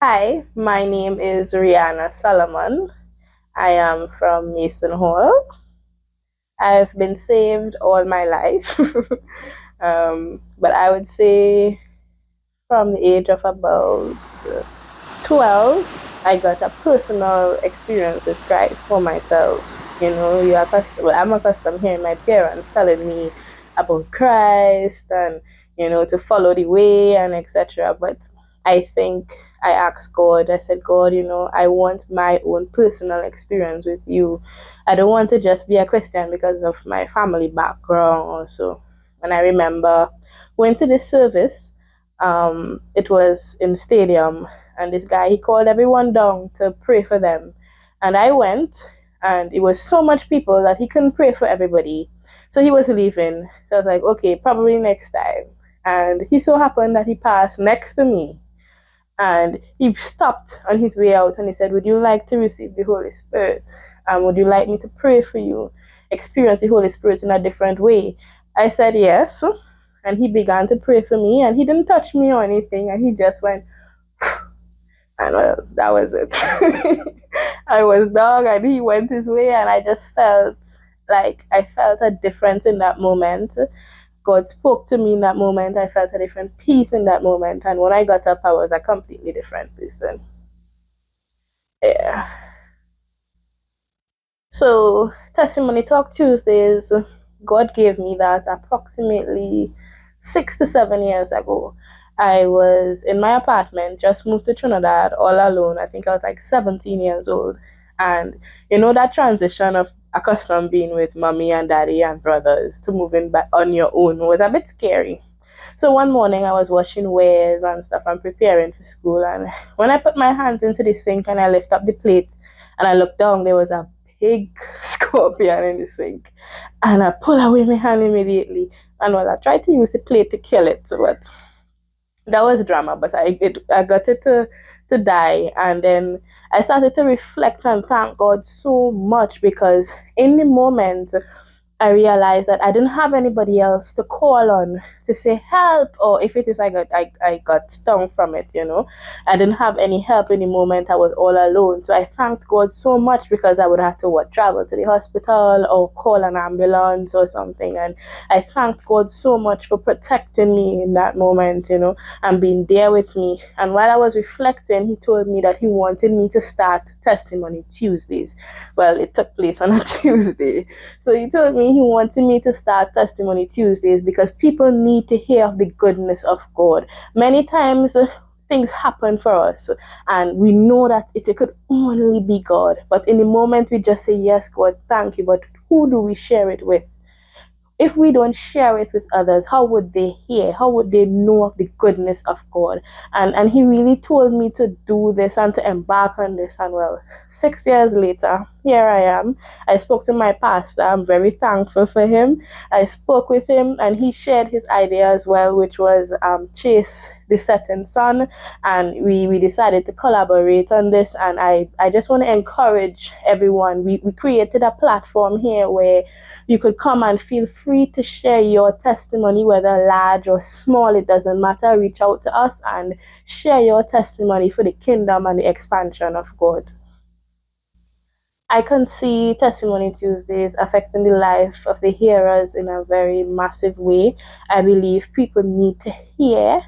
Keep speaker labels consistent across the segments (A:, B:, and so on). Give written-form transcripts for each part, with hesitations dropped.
A: Hi, my name is Rianna Solomon. I am from Mason Hall. I've been saved all my life. But I would say from the age of about 12, I got a personal experience with Christ for myself. I'm accustomed hearing my parents telling me about Christ and, to follow the way and etc. But I think I asked God, I said, God, I want my own personal experience with you. I don't want to just be a Christian because of my family background also. And I remember going to this service. It was in the stadium, and this guy, he called everyone down to pray for them. And I went, and it was so much people that he couldn't pray for everybody. So he was leaving. So I was like, okay, probably next time. And he so happened that he passed next to me. And he stopped on his way out and he said, would you like to receive the Holy Spirit? Would you like me to pray for you? Experience the Holy Spirit in a different way. I said yes. And he began to pray for me, and he didn't touch me or anything, and he just went, and well, that was it. I was dog, and he went his way, and I just felt like I felt a difference in that moment. God spoke to me in that moment. I felt a different peace in that moment, and when I got up, I was a completely different person. Yeah. So, Testimony Talk Tuesdays, God gave me that approximately 6 to 7 years ago. I was in my apartment, just moved to Trinidad all alone. I think I was like 17 years old. And that transition of accustomed being with mommy and daddy and brothers to moving back on your own was a bit scary. So one morning I was washing wares and stuff and preparing for school. And when I put my hands into the sink and I lift up the plate and I looked down, there was a big scorpion in the sink. And I pull away my hand immediately. And well, I tried to use the plate to kill it, but that was drama. But I got it to die. And then I started to reflect and thank God so much because in the moment, I realized that I didn't have anybody else to call on to say help, or if it is I got stung from it. I didn't have any help in the moment. I was all alone. So I thanked God so much because I would have to travel to the hospital or call an ambulance or something. And I thanked God so much for protecting me in that moment, and being there with me. And while I was reflecting, he told me that he wanted me to start Testimony Tuesdays. Well, it took place on a Tuesday. So he told me he wanted me to start Testimony Tuesdays because people need to hear of the goodness of God. Many times things happen for us and we know that it could only be God. But in the moment we just say, yes, God, thank you. But who do we share it with? If we don't share it with others, how would they hear? How would they know of the goodness of God? And he really told me to do this and to embark on this. And well, 6 years later, here I am. I spoke to my pastor. I'm very thankful for him. I spoke with him and he shared his idea as well, which was chase the setting sun. And we decided to collaborate on this. And I just want to encourage everyone. We created a platform here where you could come and feel free to share your testimony, whether large or small, it doesn't matter. Reach out to us and share your testimony for the kingdom and the expansion of God. I can see Testimony Tuesdays affecting the life of the hearers in a very massive way. I believe people need to hear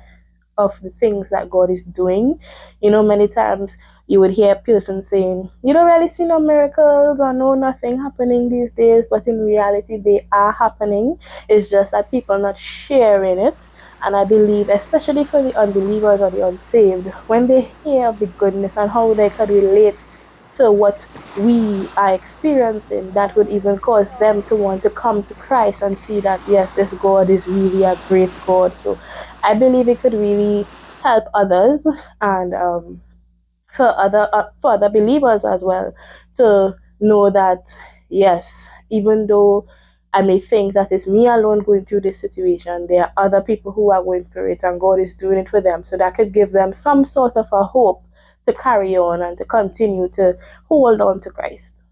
A: of the things that God is doing. Many times you would hear a person saying, you don't really see no miracles or no nothing happening these days, but in reality they are happening. It's just that people are not sharing it. And I believe, especially for the unbelievers or the unsaved, when they hear of the goodness and how they could relate to what we are experiencing, that would even cause them to want to come to Christ and see that yes, this God is really a great God. So I believe it could really help others and for other believers as well to know that yes, even though I may think that it's me alone going through this situation, there are other people who are going through it and God is doing it for them. So that could give them some sort of a hope to carry on and to continue to hold on to Christ.